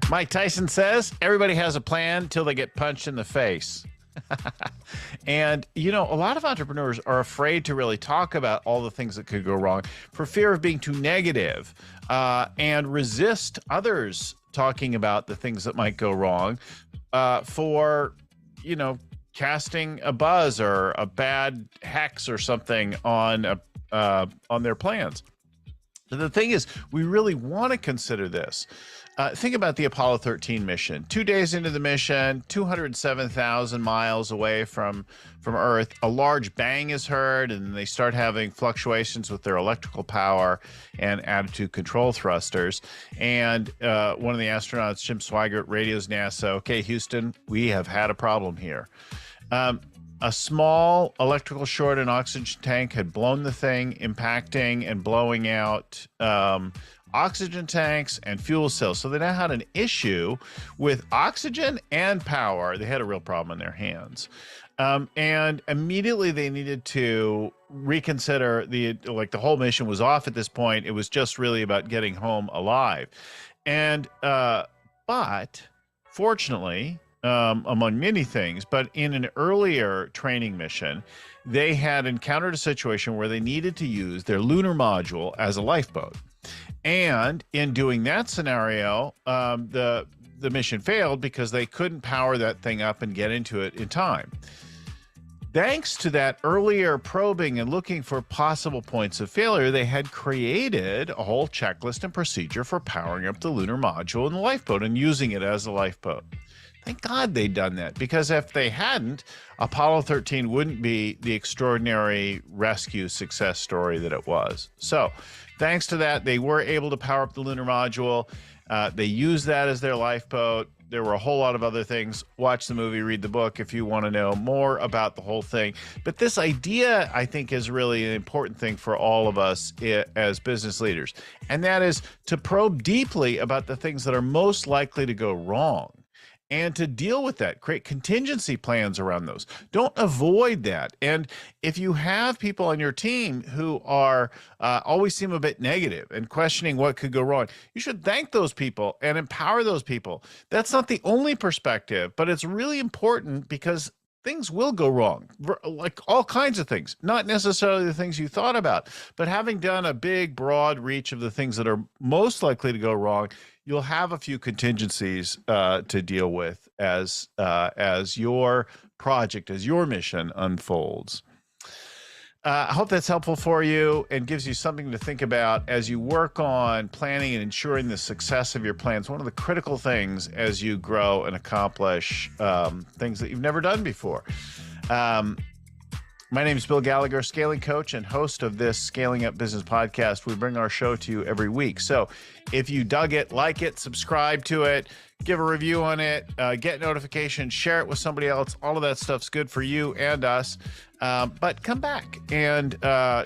Mike Tyson says everybody has a plan till they get punched in the face. And, you know, a lot of entrepreneurs are afraid to really talk about all the things that could go wrong for fear of being too negative, and resist others talking about the things that might go wrong, for, you know, casting a buzz or a bad hex or something on their plans. The thing is, we really want to consider this. Think about the Apollo 13 mission. 2 days into the mission, 207,000 miles away from Earth, a large bang is heard, and they start having fluctuations with their electrical power and attitude control thrusters. And one of the astronauts, Jim Swigert, radios NASA, "Okay, Houston, we have had a problem here." A small electrical short in oxygen tank had blown the thing, impacting and blowing out oxygen tanks and fuel cells. So they now had an issue with oxygen and power. They had a real problem in their hands. And immediately they needed to reconsider the whole mission was off at this point. It was just really about getting home alive. And, but fortunately, among many things, but in an earlier training mission, they had encountered a situation where they needed to use their lunar module as a lifeboat. And in doing that scenario, the mission failed because they couldn't power that thing up and get into it in time. Thanks to that earlier probing and looking for possible points of failure, they had created a whole checklist and procedure for powering up the lunar module in the lifeboat and using it as a lifeboat. Thank God they'd done that, because if they hadn't, Apollo 13 wouldn't be the extraordinary rescue success story that it was. So thanks to that, they were able to power up the lunar module. They used that as their lifeboat. There were a whole lot of other things. Watch the movie, read the book if you want to know more about the whole thing. But this idea, I think, is really an important thing for all of us as business leaders. And that is to probe deeply about the things that are most likely to go wrong, and to deal with that, create contingency plans around those. Don't avoid that. And if you have people on your team who are always seem a bit negative and questioning what could go wrong, you should thank those people and empower those people. That's not the only perspective, but it's really important, because things will go wrong, like all kinds of things, not necessarily the things you thought about, but having done a big, broad reach of the things that are most likely to go wrong, you'll have a few contingencies to deal with as your project, as your mission unfolds. I hope that's helpful for you and gives you something to think about as you work on planning and ensuring the success of your plans. One of the critical things as you grow and accomplish things that you've never done before. My name is Bill Gallagher, scaling coach and host of this Scaling Up Business podcast. We bring our show to you every week. So if you dug it, like it, subscribe to it, give a review on it, get notifications, share it with somebody else. All of that stuff's good for you and us. But come back and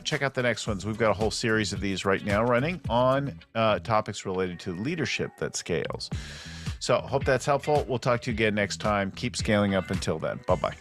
check out the next ones. We've got a whole series of these right now running on topics related to leadership that scales. So hope that's helpful. We'll talk to you again next time. Keep scaling up until then. Bye-bye.